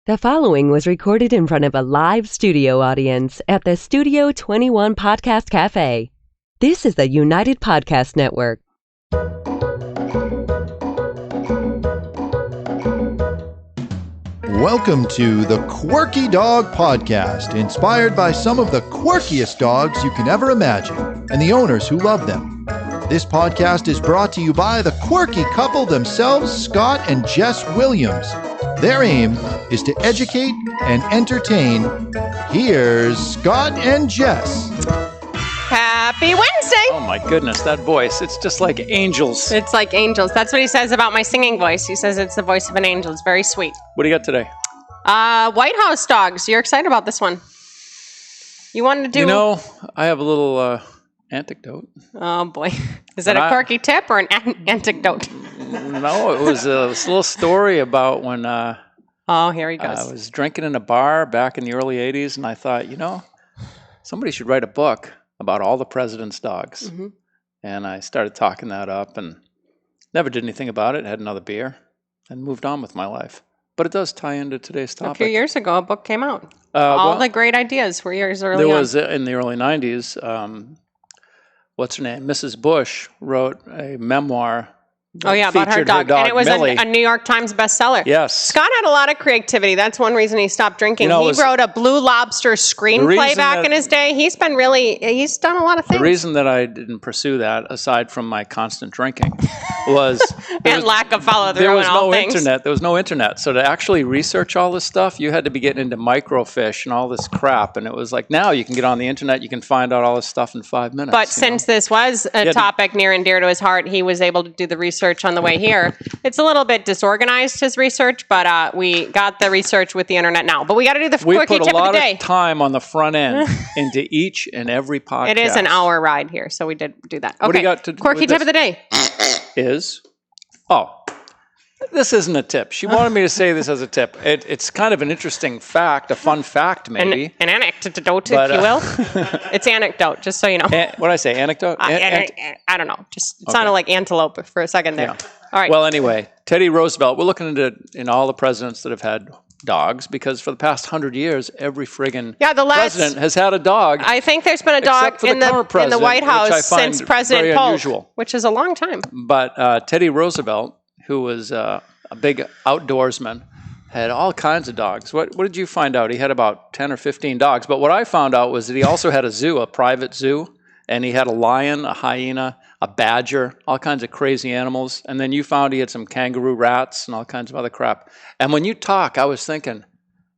The following was recorded in front of a live studio audience at the Studio 21 Podcast Cafe. This is the United Podcast Network. Welcome to the Quirky Dog Podcast, inspired by some of the quirkiest dogs you can ever imagine and the owners who love them. This podcast is brought to you by the quirky couple themselves, Scott and Jess Williams. Their aim is to educate and entertain. Here's Scott and Jess. Happy Wednesday! Oh my goodness, that voice. It's just like angels. It's like angels. That's what he says about my singing voice. He says it's the voice of an angel. It's very sweet. What do you got today? White House dogs. You're excited about this one. You wanted to do... You know, I have a little anecdote. Oh boy. Is that a quirky tip or an anecdote? No, it was a little story about when oh, here he goes. I was drinking in a bar back in the early 80s, and I thought, you know, somebody should write a book about all the president's dogs. Mm-hmm. And I started talking that up and never did anything about it, had another beer, and moved on with my life. But it does tie into today's topic. A few years ago, a book came out. All the great ideas were yours early on. There was, in the early 90s, what's her name? Mrs. Bush wrote a memoir. Oh, yeah, about her dog. And it was a New York Times bestseller. Yes. Scott had a lot of creativity. That's one reason he stopped drinking. He wrote a Blue Lobster screenplay back in his day. He's done a lot of things. The reason that I didn't pursue that, aside from my constant drinking, was... and lack of follow-through on all things. There was no internet. So to actually research all this stuff, you had to be getting into microfiche and all this crap. And it was like, now you can get on the internet, you can find out all this stuff in 5 minutes. But since this was a topic near and dear to his heart, he was able to do the research on the way here. It's a little bit disorganized, his research, but we got the research with the internet now. But we got to do the quirky tip of the day. We put a lot of time on the front end into each and every podcast. It is an hour ride here, so we did do that. Okay. What do you got to do quirky tip of the day this isn't a tip. She wanted me to say this as a tip. It's kind of an interesting fact, a fun fact, maybe. An anecdote, if you will. It's anecdote, just so you know. What did I say, anecdote? I don't know. Just it sounded like antelope for a second there. Yeah. All right. Well, anyway, Teddy Roosevelt, we're looking into all the presidents that have had dogs, because for the past 100 years, every friggin' president has had a dog. I think there's been a dog in the White House since President Polk, which is a long time. But Teddy Roosevelt, who was a big outdoorsman, had all kinds of dogs. What did you find out? He had about 10 or 15 dogs. But what I found out was that he also had a zoo, a private zoo, and he had a lion, a hyena, a badger, all kinds of crazy animals. And then you found he had some kangaroo rats and all kinds of other crap. And when you talk, I was thinking,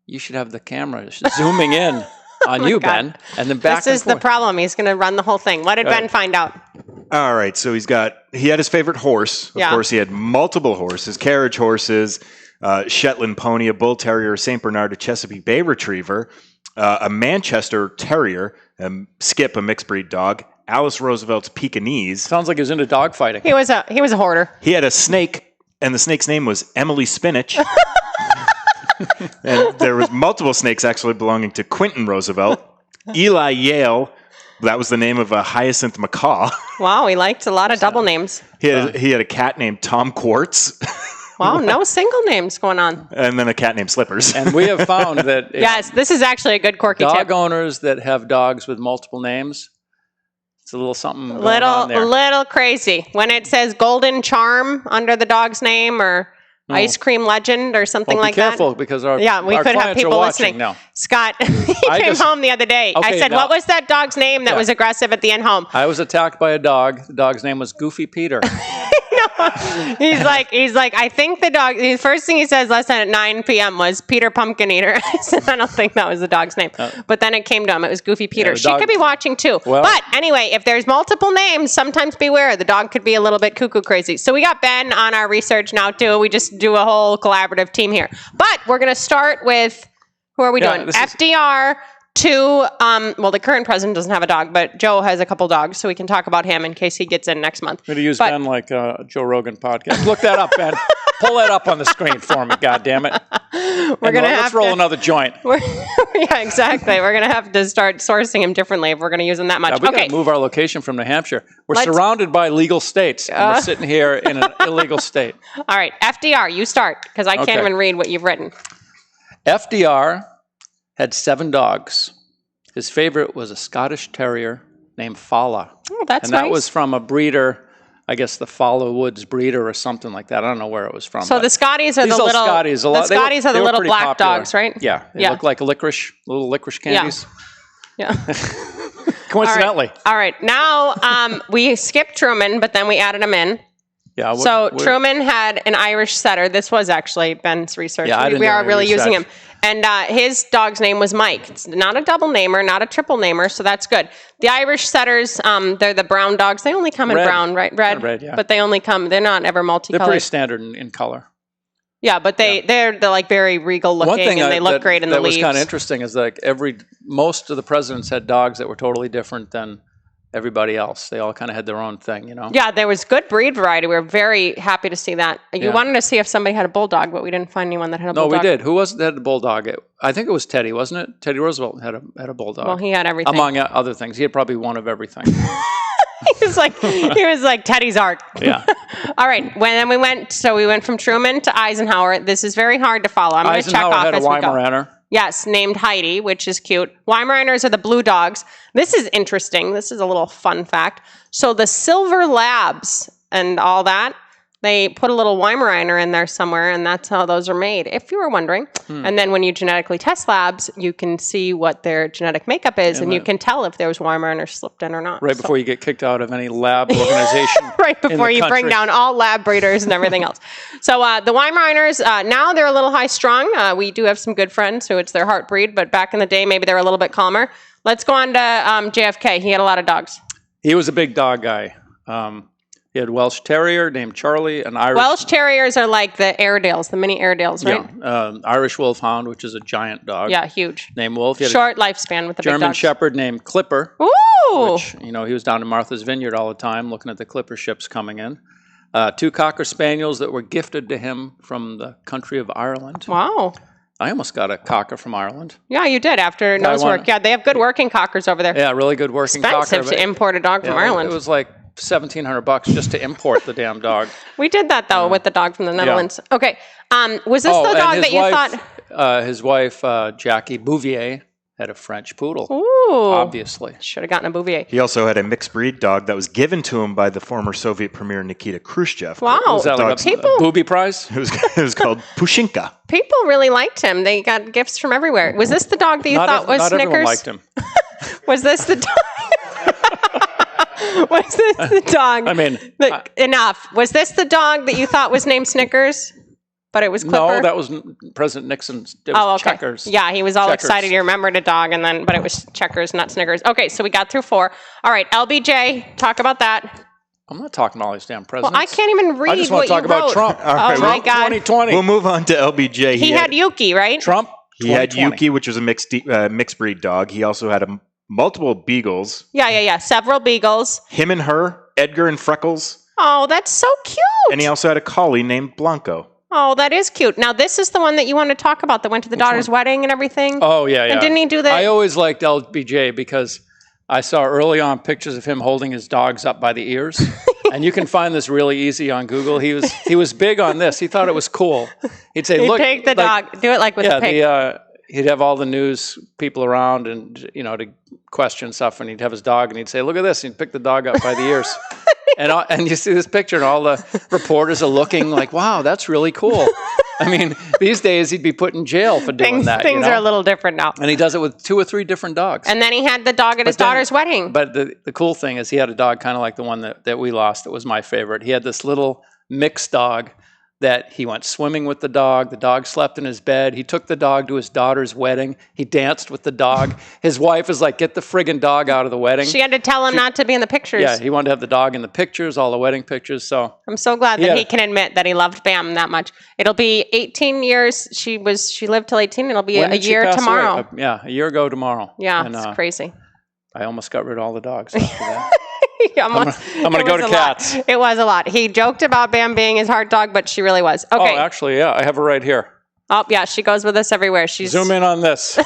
you should have the camera zooming in on you, God. Ben, and then back. This is the problem. He's going to run the whole thing. What did Ben find out? All right, so he had his favorite horse. Of course, he had multiple horses, carriage horses, Shetland pony, a bull terrier, a St. Bernard, a Chesapeake Bay retriever, a Manchester terrier, Skip, a mixed breed dog, Alice Roosevelt's Pekingese. Sounds like he was into dog fighting. He was a hoarder. He had a snake, and the snake's name was Emily Spinach. And there was multiple snakes actually belonging to Quentin Roosevelt. Eli Yale, that was the name of a Hyacinth macaw. Wow, he liked a lot of double names. He had a cat named Tom Quartz. Wow, no single names going on. And then a cat named Slippers. And we have found that... yes, this is actually a good quirky tip. Dog owners that have dogs with multiple names, it's a little something going on there. Little crazy. When it says Golden Charm under the dog's name or Ice Cream Legend or something like that. Be careful, because our we could have people listening. Now. Scott, he came home the other day. I said, what was that dog's name that was aggressive at the end home? I was attacked by a dog. The dog's name was Goofy Peter. He's like, I think the dog, the first thing he says last night at 9 p.m. was Peter Pumpkin Eater. I said, I don't think that was the dog's name. But then it came to him. It was Goofy Peter. She could be watching too. Well, but anyway, if there's multiple names, sometimes beware. The dog could be a little bit cuckoo crazy. So we got Ben on our research now too. We just do a whole collaborative team here. But we're going to start with, who are we doing? FDR. The current president doesn't have a dog, but Joe has a couple dogs, so we can talk about him in case he gets in next month. I'm going to use Ben like a Joe Rogan podcast. Look that up, Ben. Pull that up on the screen for me, goddammit. Let's roll another joint. Yeah, exactly. We're going to have to start sourcing him differently if we're going to use him that much. We got to move our location from New Hampshire. We're surrounded by legal states, and we're sitting here in an illegal state. All right, FDR, you start, because I can't even read what you've written. FDR had 7 dogs. His favorite was a Scottish Terrier named Fala. Oh, that's and nice. that was from a breeder, I guess the Fala Woods breeder or something like that. I don't know where it was from. So the Scotties are these the little Scotties, the Scotties are the little pretty black popular. dogs, right? Yeah. They look like little licorice candies. Yeah. Coincidentally. All right. Now we skipped Truman, but then we added him in. Yeah. Truman had an Irish setter. This was actually Ben's research. Yeah, we are really using him. And his dog's name was Mike. It's not a double namer, not a triple namer, so that's good. The Irish setters, they're the brown dogs. They only come in brown, right? Red, yeah. But they're not ever multicolored. They're pretty standard in color. Yeah, but they're like very regal looking, and they look great in the leaves. That was kind of interesting is like most of the presidents had dogs that were totally different than everybody else. They all kind of had their own thing, Yeah, there was good breed variety. We were very happy to see that. You wanted to see if somebody had a bulldog, but we didn't find anyone that had a bulldog. No, we did. Who was it that had a bulldog? I think it was Teddy, wasn't it? Teddy Roosevelt had a bulldog. Well, he had everything. Among other things. He had probably one of everything. he was like Teddy's art. Yeah. All right. Then we went from Truman to Eisenhower. This is very hard to follow. I'm going to check off had as a we go. Weimaraner. Yes, named Heidi, which is cute. Weimaraners are the blue dogs. This is interesting. This is a little fun fact. So the silver labs and all that, they put a little Weimaraner in there somewhere, and that's how those are made, if you were wondering. And then when you genetically test labs, you can see what their genetic makeup is, and you can tell if there was Weimaraner slipped in or not. Right before you get kicked out of any lab organization. Right before you bring down all lab breeders and everything else. So the Weimaraners, now they're a little high-strung. We do have some good friends who it's their heart breed, but back in the day, maybe they were a little bit calmer. Let's go on to JFK. He had a lot of dogs. He was a big dog guy. He had Welsh Terrier named Charlie, an Irish... Welsh Terriers are like the Airedales, the mini Airedales, right? Yeah, Irish Wolfhound, which is a giant dog. Yeah, huge. Named Wolf. He had short lifespan with the big German dogs. Shepherd named Clipper. Ooh! Which, he was down in Martha's Vineyard all the time looking at the Clipper ships coming in. 2 Cocker Spaniels that were gifted to him from the country of Ireland. Wow. I almost got a Cocker from Ireland. Yeah, you did after nose work. Yeah, they have good working Cockers over there. Yeah, really good working Expensive Cocker. to import a dog from Ireland. It was like $1,700 just to import the damn dog. We did that though with the dog from the Netherlands. Yeah. Okay, was this the dog that you thought? His wife, Jackie Bouvier, had a French poodle. Ooh, obviously. Should have gotten a Bouvier. He also had a mixed breed dog that was given to him by the former Soviet Premier Nikita Khrushchev. Wow, was that like a booby prize? It was called Pushinka. People really liked him. They got gifts from everywhere. Was this the dog that you thought was Snickers? Not everyone liked him. Was this the dog? Was this the dog? I mean, enough. Was this the dog that you thought was named Snickers? But it was Clipper? No, that was President Nixon's. It was okay. Checkers. Yeah, he was all excited. He remembered a dog, but it was Checkers, not Snickers. Okay, so we got through 4. All right, LBJ, talk about that. I'm not talking about all these damn presidents. Well, I can't even read what you wrote. I just want to talk about Trump. All right, my God. 2020. We'll move on to LBJ. He had Yuki, right? Trump. He had Yuki, which was a mixed breed dog. He also had multiple beagles. Yeah. Several beagles. Him and her, Edgar and Freckles. Oh, that's so cute. And he also had a collie named Blanco. Oh, that is cute. Now, this is the one that you want to talk about that went to the daughter's wedding and everything? Oh, yeah. And didn't he do that? I always liked LBJ because I saw early on pictures of him holding his dogs up by the ears. And you can find this really easy on Google. He was big on this. He thought it was cool. He'd say, "Look, take the dog. Do it like with the pig." He'd have all the news people around and to question stuff, and he'd have his dog, and he'd say, "Look at this." And he'd pick the dog up by the ears. And you see this picture, and all the reporters are looking like, "Wow, that's really cool." I mean, these days he'd be put in jail for doing that. Things are a little different now. And he does it with 2 or 3 different dogs. And then he had the dog at his daughter's wedding. But the cool thing is he had a dog kind of like the one that we lost that was my favorite. He had this little mixed dog that he went swimming with the dog. The dog slept in his bed. He took the dog to his daughter's wedding. He danced with the dog. His wife was like, "Get the friggin' dog out of the wedding." She had to tell him not to be in the pictures. Yeah, he wanted to have the dog in the pictures, all the wedding pictures. So I'm so glad that he can admit that he loved Bam that much. It'll be 18 years. She lived till 18. It'll be a year tomorrow. A year ago tomorrow. Yeah, and, it's crazy. I almost got rid of all the dogs after that. I'm going to go to cats. It was a lot. He joked about Bam being his heart dog, but she really was. Okay. Oh, actually, yeah. I have her right here. Oh, yeah. She goes with us everywhere. Zoom in on this.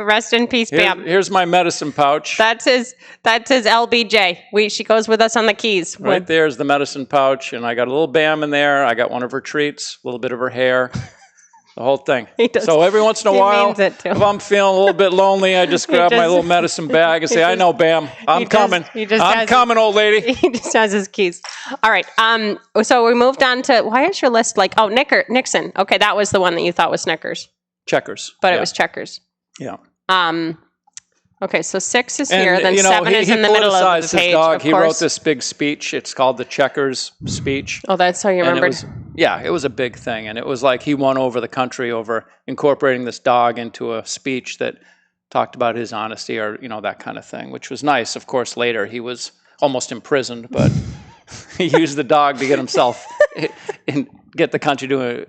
Rest in peace, Bam. Here's my medicine pouch. That's his LBJ. She goes with us on the keys. Right there's the medicine pouch, and I got a little Bam in there. I got one of her treats, a little bit of her hair, The whole thing. He does. So every once in a He while, means it, too. if I'm feeling a little bit lonely, I just grab my little medicine bag and say, I know, Bam, I'm coming. I'm coming, old lady. He just has his keys. All right. So we moved on to, why is your list like, Nixon. Okay, that was the one that you thought was Snickers. Checkers. But it was Checkers. Yeah. Okay, so 6 is here, then 7 is in the middle of the page, his dog. of He course. wrote this big speech. It's called the Checkers speech. Oh, that's how you remembered? It was a big thing. And it was like he won over the country over incorporating this dog into a speech that talked about his honesty or, that kind of thing, which was nice. Of course, later he was almost imprisoned, but he used the dog to get himself and get the country to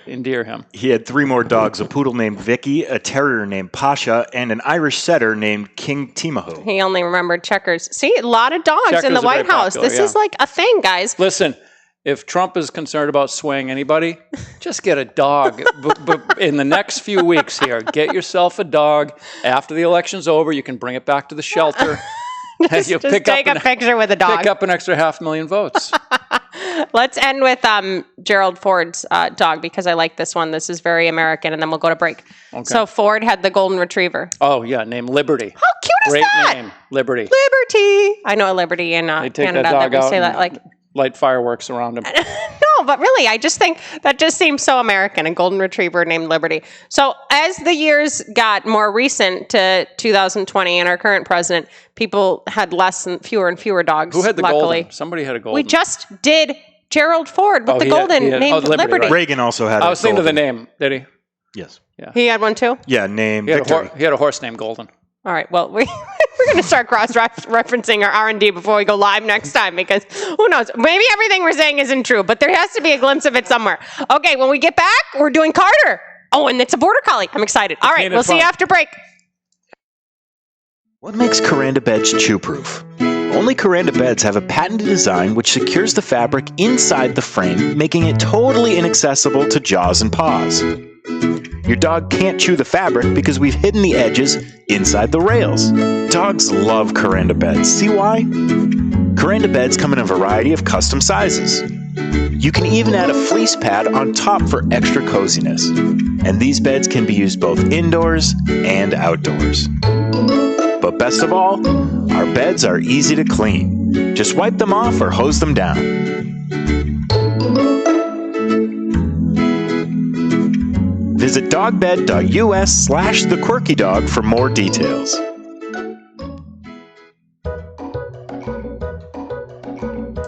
endear him. He had 3 more dogs, a poodle named Vicky, a terrier named Pasha, and an Irish setter named King Timahu. He only remembered Checkers. See, a lot of dogs Checkers in the are White very House. popular, This is like a thing, guys. Listen, if Trump is concerned about swaying anybody, just get a dog. But in the next few weeks here, get yourself a dog. After the election's over, you can bring it back to the shelter. Just take a picture with a dog. Pick up an extra 500,000 votes. Let's end with Gerald Ford's dog because I like this one. This is very American, and then we'll go to break. Okay. So Ford had the golden retriever. Oh, yeah, named Liberty. How cute is that? Great name, Liberty. Liberty. I know a Liberty in they take Canada that dog that we out say that like light fireworks around him. No, but really, I just think that just seems so American, a golden retriever named Liberty. So as the years got more recent to 2020 and our current president, people had fewer and fewer dogs. Who had the luckily. golden? Somebody had a golden. We just did Gerald Ford with the golden named Liberty. Right. Reagan also had I was thinking of the name. Did he? Yes. Yeah. He had one too? Yeah, named he Victory. He had a horse named Golden. All right, well, we're going to start cross-referencing our R&D before we go live next time because who knows? Maybe everything we're saying isn't true, but there has to be a glimpse of it somewhere. Okay, when we get back, we're doing Carter. Oh, and it's a Border Collie. I'm excited. All right, we'll see you after break. What makes Kuranda beds chew-proof? Only Kuranda beds have a patented design which secures the fabric inside the frame, making it totally inaccessible to jaws and paws. Your dog can't chew the fabric because we've hidden the edges inside the rails. Dogs love Kuranda beds. See why? Kuranda beds come in a variety of custom sizes. You can even add a fleece pad on top for extra coziness. And these beds can be used both indoors and outdoors. But best of all, our beds are easy to clean. Just wipe them off or hose them down. Visit dogbed.us/thequirkydog for more details.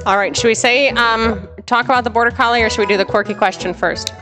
All right, should we say talk about the Border Collie, or should we do the quirky question first?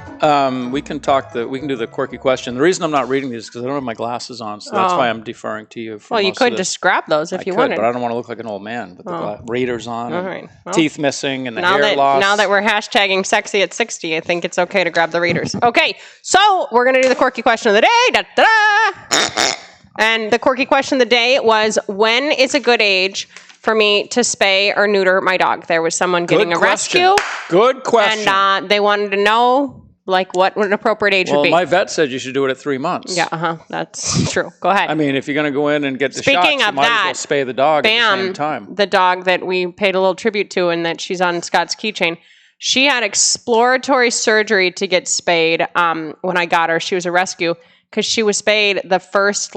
We can do the quirky question. The reason I'm not reading these is because I don't have my glasses on, so that's why I'm deferring to you. Well, you could just grab those if you wanted. But I don't want to look like an old man with the readers on, right. teeth missing, and the hair loss. Now that we're hashtagging sexy at 60, I think it's okay to grab the readers. Okay, so we're going to do the quirky question of the day. Da-da-da! And the quirky question of the day was, when is a good age for me to spay or neuter my dog? There was someone getting a rescue. Good question. And they wanted to know what an appropriate age would be. Well, my vet said you should do it at 3 months. Yeah, that's true. Go ahead. I mean, if you're going to go in and get the shots, you might as well spay the dog at the same time. The dog that we paid a little tribute to and that she's on Scott's keychain, she had exploratory surgery to get spayed when I got her. She was a rescue because she was spayed the first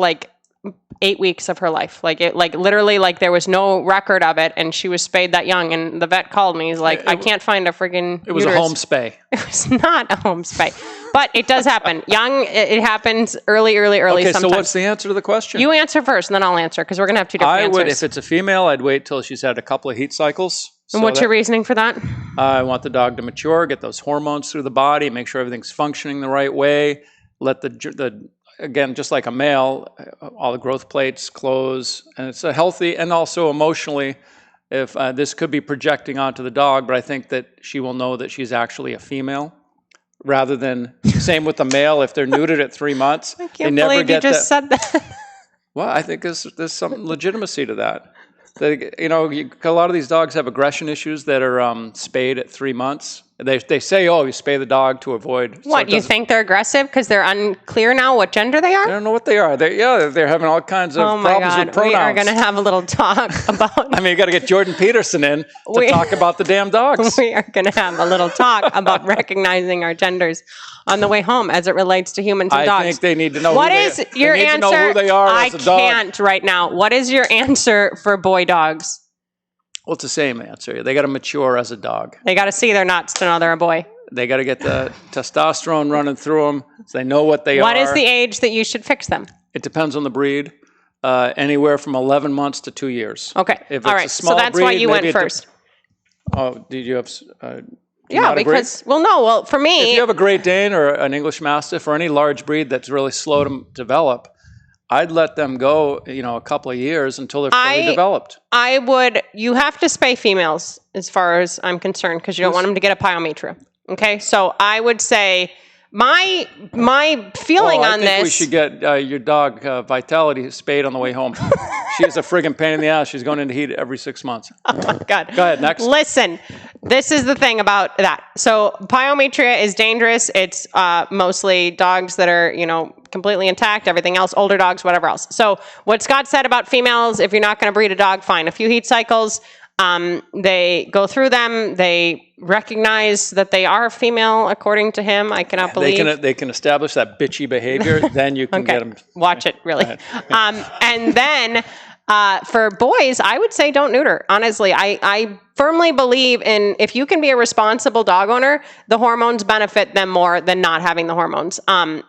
8 weeks of her life. Literally there was no record of it, and she was spayed that young, and the vet called me. He's like, I can't find a friggin' It was uterus. a home spay. It was not a home spay. But it does happen. Young, it happens early Okay, sometimes. so what's the answer to the question? You answer first, and then I'll answer, because we're going to have two different answers. If it's a female, I'd wait till she's had a couple of heat cycles. And what's your reasoning for that? I want the dog to mature, get those hormones through the body, make sure everything's functioning the right way, let again, just like a male, all the growth plates close, and it's a healthy, and also emotionally, if this could be projecting onto the dog, but I think that she will know that she's actually a female, rather than, same with the male, if they're neutered at 3 months, I can't believe you just said that. Well, I think there's some legitimacy to that. A lot of these dogs have aggression issues that are spayed at 3 months. They say, oh, you spay the dog to avoid. What, you think they're aggressive because they're unclear now what gender they I are? don't know what they are. They're having all kinds of problems with pronouns. We are going to have a little talk about... I mean, you got to get Jordan Peterson in to talk about the damn dogs. We are going to have a little talk about recognizing our genders on the way home as it relates to humans and dogs. I think they need to know what is your answer? To know who they are I as a dog. can't right now. What is your answer for boy dogs? Well, it's the same answer. They got to mature as a dog. They got to see their nuts to know they're a boy. They got to get the testosterone running through them so they know what they are. What is the age that you should fix them? It depends on the breed. Anywhere from 11 months to 2 years. Okay. If all it's right. a small So that's breed, why you went first. Did you have... yeah, because... Well, for me... If you have a Great Dane or an English Mastiff or any large breed that's really slow to develop, I'd let them go, a couple of years until they're fully developed. You have to spay females as far as I'm concerned because you don't want them to get a pyometra. Okay, so I would say my feeling on this... I think we should get your dog, Vitality, spayed on the way home. She's a friggin' pain in the ass. She's going into heat every 6 months. Oh, my God. Go ahead, next. Listen, this is the thing about that. So pyometria is dangerous. It's mostly dogs that are, completely intact, everything else, older dogs, whatever else. So what Scott said about females, if you're not going to breed a dog, fine. A few heat cycles, they go through them. They recognize that they are female, according to him. I cannot believe. They can establish that bitchy behavior. Then you can get them. Watch it, really. And then for boys, I would say don't neuter. Honestly, I firmly believe in if you can be a responsible dog owner, the hormones benefit them more than not having the hormones. And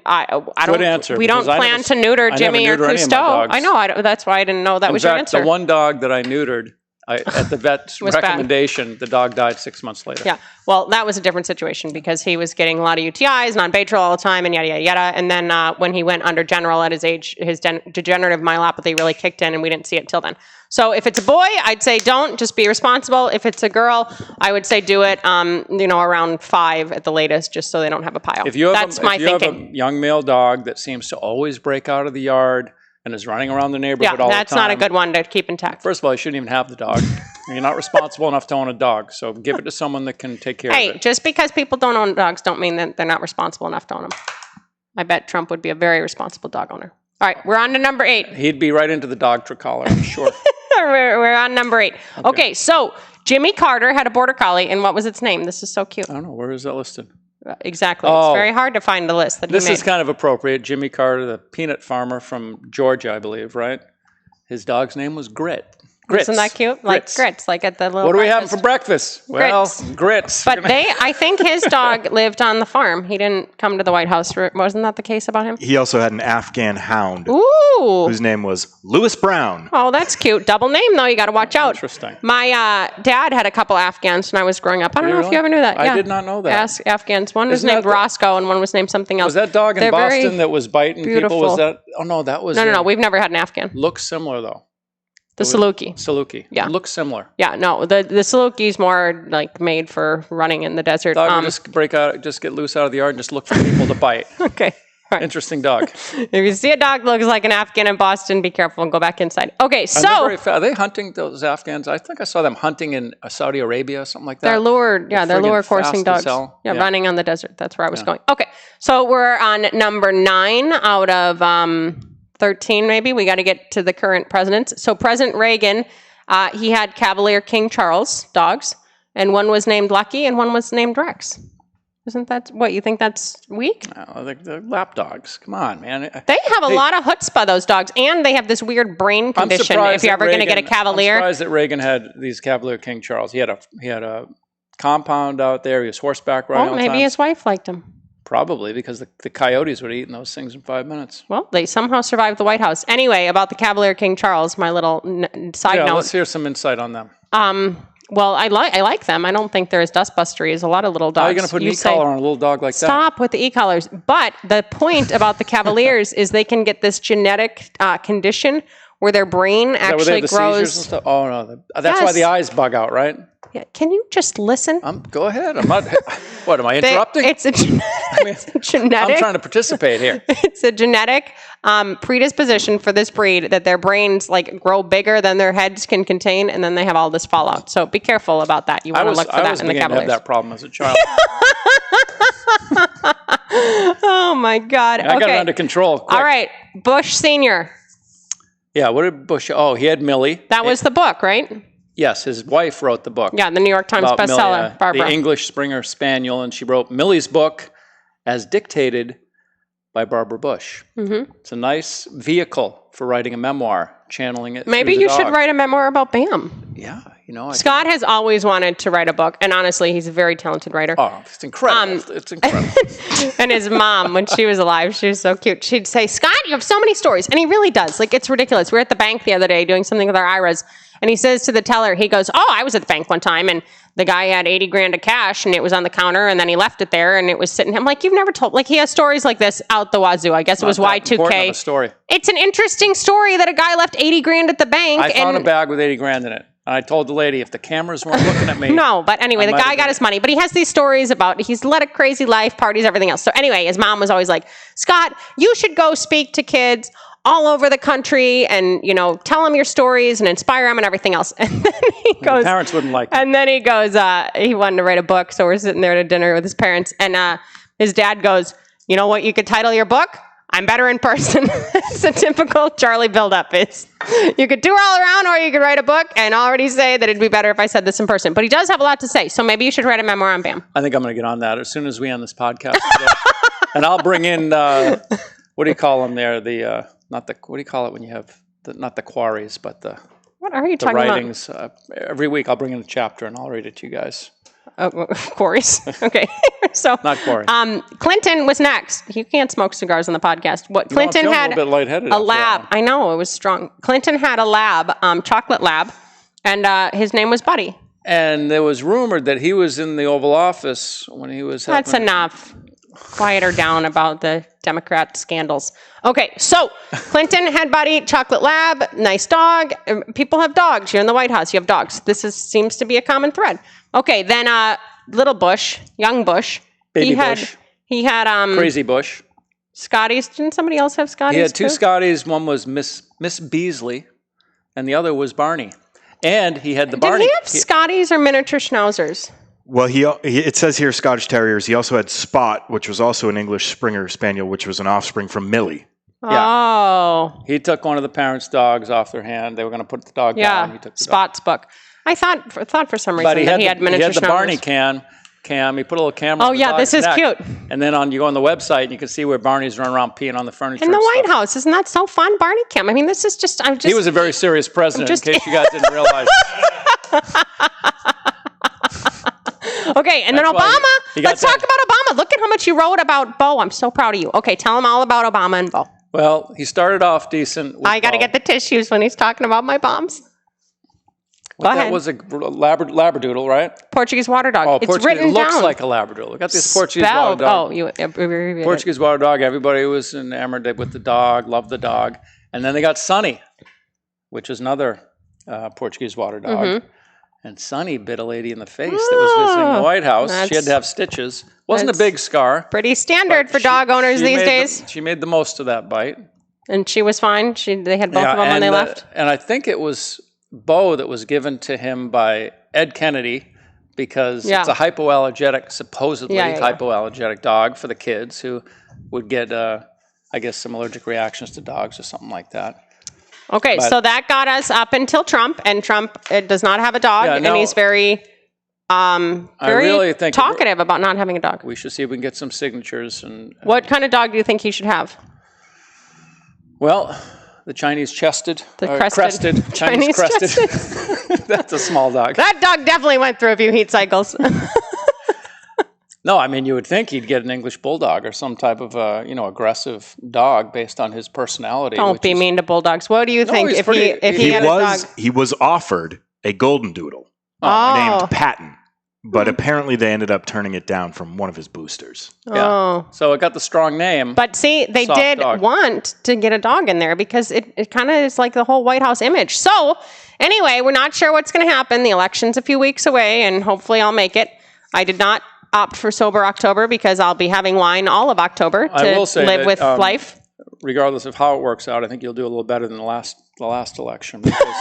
I don't. Good answer. We don't plan to neuter Jimmy or Cousteau. I know. That's why I didn't know that was your answer. The one dog that I neutered. At the vet's recommendation, the dog died 6 months later. Yeah. Well, that was a different situation because he was getting a lot of UTIs, non-Baytril all the time, and yada, yada, yada. And then when he went under general at his age, his degenerative myelopathy really kicked in, and we didn't see it till then. So if it's a boy, I'd say don't. Just be responsible. If it's a girl, I would say do it, around 5 at the latest, just so they don't have a pile. That's my thinking. If you have a young male dog that seems to always break out of the yard, and is running around the neighborhood all the time. That's not a good one to keep intact. First of all, you shouldn't even have the dog. You're not responsible enough to own a dog, so give it to someone that can take care of it. Hey, just because people don't own dogs don't mean that they're not responsible enough to own them. I bet Trump would be a very responsible dog owner. All right, we're on to number 8. He'd be right into the dog tricolor, I'm sure. We're on number 8. Okay, so Jimmy Carter had a border collie, and what was its name? This is so cute. I don't know. Where is that listed? Exactly. It's very hard to find the list that he made. This is kind of appropriate. Jimmy Carter, the peanut farmer from Georgia, I believe, right? His dog's name was Grit. Grits. Isn't that cute? Like grits, like at the little What are we having for breakfast? Well, grits. But I think his dog lived on the farm. He didn't come to the White House. Wasn't that the case about him? He also had an Afghan hound. Ooh. Whose name was Lewis Brown. Oh, that's cute. Double name, though. You got to watch out. Interesting. My dad had a couple Afghans when I was growing up. I don't know if you ever knew that. I did not know that. Afghans. One was named Roscoe and one was named something else. Was that dog in Boston that was biting people? Was that? Oh, no, that was... No. We've never had an Afghan. Looks similar, though. The Saluki. Saluki. Yeah. Looks similar. Yeah, no, the Saluki's more like made for running in the desert. Dog just break out, just get loose out of the yard and just look for people to bite. Okay. Right. Interesting dog. If you see a dog that looks like an Afghan in Boston, be careful and go back inside. Okay, so... Are they hunting, those Afghans? I think I saw them hunting in Saudi Arabia, something like that. They're lure coursing dogs. Yeah, running on the desert. That's where I was going. Okay, so we're on number 9 out of 13 maybe. We got to get to the current presidents. So President Reagan, he had Cavalier King Charles dogs, and one was named Lucky and one was named Rex. Isn't that what you think? That's weak? No, they're lap dogs. Come on, man. They have a lot of chutzpah, those dogs, and they have this weird brain condition. If you're ever going to get a Cavalier, I'm surprised that Reagan had these Cavalier King Charles. He had a compound out there. He was horseback riding all the time. Maybe his wife liked him. Probably because the coyotes would have eaten those things in 5 minutes. Well, they somehow survived the White House. Anyway, about the Cavalier King Charles, my little side note. Let's hear some insight on them. Well, I like them. I don't think they're as dustbustery as a lot of little dogs. How are you going to put an e-collar on a little dog like that? Stop with the e-collars. But the point about the Cavaliers is they can get this genetic condition where their brain actually grows. Oh, no. That's why the eyes bug out, right? Can you just listen? Go ahead. I'm not. What am I interrupting? It's a genetic. I'm trying to participate here. It's a genetic predisposition for this breed that their brains like grow bigger than their heads can contain, and then they have all this fallout. So be careful about that. You want to look for that in the Cavaliers. I have that problem as a child. Oh my God! I got it under control. Quick. All right, Bush Senior. Yeah, what did Bush? Oh, he had Millie. That was the book, right? Yes, his wife wrote the book. Yeah, the New York Times bestseller, Barbara. The English Springer Spaniel, and she wrote Millie's book as dictated by Barbara Bush. Mm-hmm. It's a nice vehicle for writing a memoir, channeling it. Maybe you should write a memoir about Bam. Yeah, Scott has always wanted to write a book, and honestly, he's a very talented writer. Oh, it's incredible. It's incredible. And his mom, when she was alive, she was so cute. She'd say, Scott, you have so many stories. And he really does. Like, it's ridiculous. We were at the bank the other day doing something with our IRAs, and he says to the teller, he goes, I was at the bank one time, and the guy had $80,000 of cash, and it was on the counter, and then he left it there, and it was sitting. I'm like, you've never told. Like, he has stories like this out the wazoo. I guess it was Y2K. Story. It's an interesting story that a guy left $80,000 at the bank. I found a bag with $80,000 in it. And I told the lady, if the cameras weren't looking at me. No, but anyway, the guy got his money. But he has these stories about he's led a crazy life, parties, everything else. So anyway, his mom was always like, Scott, you should go speak to kids all over the country and, tell them your stories and inspire them and everything else. And then he goes. The parents wouldn't like it. And then he goes, he wanted to write a book. So we're sitting there at dinner with his parents. And his dad goes, you know what you could title your book? I'm better in person. It's a typical Charlie buildup. Is you could tour all around or you could write a book and already say that it'd be better if I said this in person. But he does have a lot to say. So maybe you should write a memoir on Bam. I think I'm going to get on that as soon as we end this podcast today. And I'll bring in, what do you call them there? What do you call it when you have, not the quarries, but what are you talking writings. Every week I'll bring in a chapter and I'll read it to you guys. Quarries. Okay. So not quarries. Clinton was next. You can't smoke cigars on the podcast. What Clinton had a little bit lightheaded a lab. I know, it was strong. Clinton had a lab, chocolate lab, and his name was Buddy. And there was rumored that he was in the Oval Office when he was That's enough. Quiet her down about the Democrat scandals. Okay, so Clinton had Buddy, chocolate lab, nice dog. People have dogs. You're in the White House. You have dogs. This seems to be a common thread. Okay, then little Bush, young Bush. Baby Bush. He had Crazy Bush. Scotties. Didn't somebody else have Scotties? He had two Scotties. One was Miss Beasley, and the other was Barney. And he had the Barney. Did he have Scotties or miniature Schnauzers? Well, it says here Scottish Terriers. He also had Spot, which was also an English Springer Spaniel, which was an offspring from Millie. Yeah. Oh. He took one of the parents' dogs off their hand. They were going to put the dog down. He took the Spot's book. I thought for some reason that he had miniature Schnauzers. He had the Barney cam. He put a little camera on the dog's this is neck. cute. And then you go on the website and you can see where Barney's running around peeing on the furniture. In the White House. Isn't that so fun? Barney cam. I mean, this is just... He was a very serious president, in case you guys didn't realize. Okay, and then Obama. Let's talk about Obama. Look at how much you wrote about Bo. I'm so proud of you. Okay, tell him all about Obama and Bo. Well, he started off decent. I got to get the tissues when he's talking about my bombs. Go ahead. That was a Labradoodle, right? Portuguese water dog. Oh, it's Portuguese. written It looks down. like a Labradoodle. We got this Portuguese water dog. Oh, you Portuguese water dog. Everybody was enamored with the dog, loved the dog. And then they got Sonny, which is another Portuguese water dog. Mm-hmm. And Sonny bit a lady in the face that was visiting the White House. She had to have stitches. Wasn't a big scar. Pretty standard for dog owners these days. She made the most of that bite. And she was fine? They had both of them when they left? And I think it was Bo that was given to him by Ed Kennedy because it's a hypoallergenic, supposedly hypoallergenic dog for the kids who would get, I guess, some allergic reactions to dogs or something like that. Okay, so that got us up until Trump, and Trump does not have a dog, and he's very really talkative about not having a dog. We should see if we can get some signatures. And what kind of dog do you think he should have? Well, the Chinese chested, crested, Chinese crested. That's a small dog. That dog definitely went through a few heat cycles. No, I mean, you would think he'd get an English bulldog or some type of, aggressive dog based on his personality. Don't be mean to bulldogs. What do you think if he had a dog? He was offered a golden doodle named Patton. but apparently they ended up turning it down from one of his boosters. Yeah. Oh. So it got the strong name. But see, they Soft did dog. want to get a dog in there because it kind of is like the whole White House image. So anyway, we're not sure what's going to happen. The election's a few weeks away, and hopefully I'll make it. I did not opt for Sober October because I'll be having wine all of October I to will say live that, with life. Regardless of how it works out, I think you'll do a little better than the last election. Because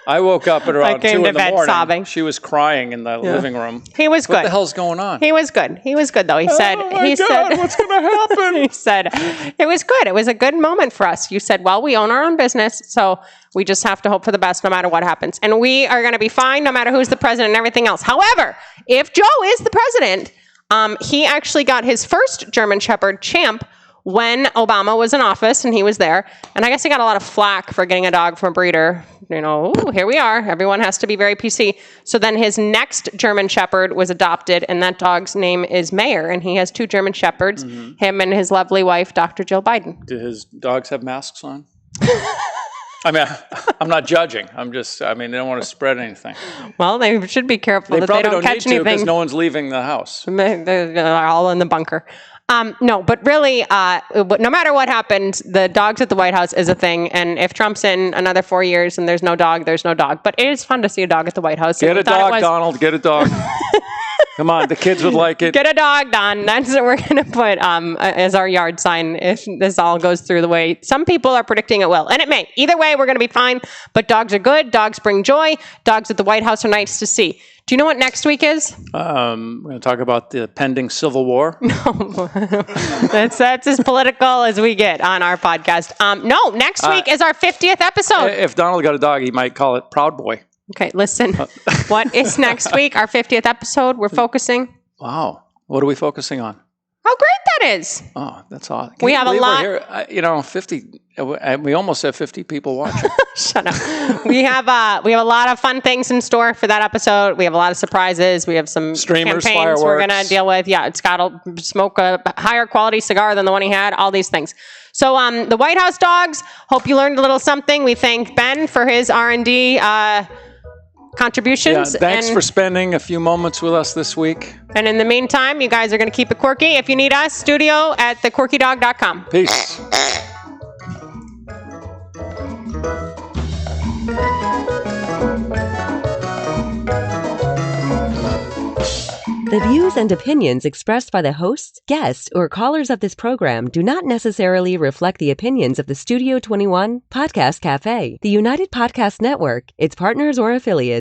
I woke up at around 2 came to in the bed morning. sobbing. She was crying in the living room. He was good. What the hell's going on? He was good. He was good, though. He said, what's going to happen? he said, it was good. It was a good moment for us. You said, well, we own our own business, so we just have to hope for the best no matter what happens. And we are going to be fine no matter who's the president and everything else. However, if Joe is the president, he actually got his first German Shepherd, Champ, when Obama was in office and he was there. And I guess he got a lot of flack for getting a dog from a breeder. You know, ooh, here we are. Everyone has to be very PC. So then his next German Shepherd was adopted, and that dog's name is Mayer, and he has 2 German Shepherds, him and his lovely wife, Dr. Jill Biden. Do his dogs have masks on? I mean, I'm not judging. They don't want to spread anything. Well, they should be careful They that probably they don't catch need to because anything. no one's leaving the house. They're all in the bunker. No, but really, no matter what happens, the dogs at the White House is a thing. And if Trump's in another 4 years and there's no dog, there's no dog. But it is fun to see a dog at the White House. Get a dog, Donald. Get a dog. Come on, the kids would like it. Get a dog, Don. That's what we're going to put as our yard sign if this all goes through the way some people are predicting it will. And it may. Either way, we're going to be fine. But dogs are good. Dogs bring joy. Dogs at the White House are nice to see. Do you know what next week is? We're going to talk about the pending Civil War. That's as political as we get on our podcast. No, next week is our 50th episode. If Donald got a dog, he might call it Proud Boy. Okay, listen. What is next week? Our 50th episode. We're focusing. Wow. What are we focusing on? How great that is. Oh, that's awesome. We have a lot. Here? 50. We almost have 50 people watching. Shut up. We have a lot of fun things in store for that episode. We have a lot of surprises. We have some Streamers, campaigns fireworks. we're going to deal with. Yeah, Scott will smoke a higher quality cigar than the one he had. All these things. So the White House dogs. Hope you learned a little something. We thank Ben for his R&D contributions. Yeah, thanks for spending a few moments with us this week. And in the meantime, you guys are going to keep it quirky. If you need us, studio at thequirkydog.com. Peace. The views and opinions expressed by the hosts, guests, or callers of this program do not necessarily reflect the opinions of the Studio 21 Podcast Cafe, the United Podcast Network, its partners, or affiliates.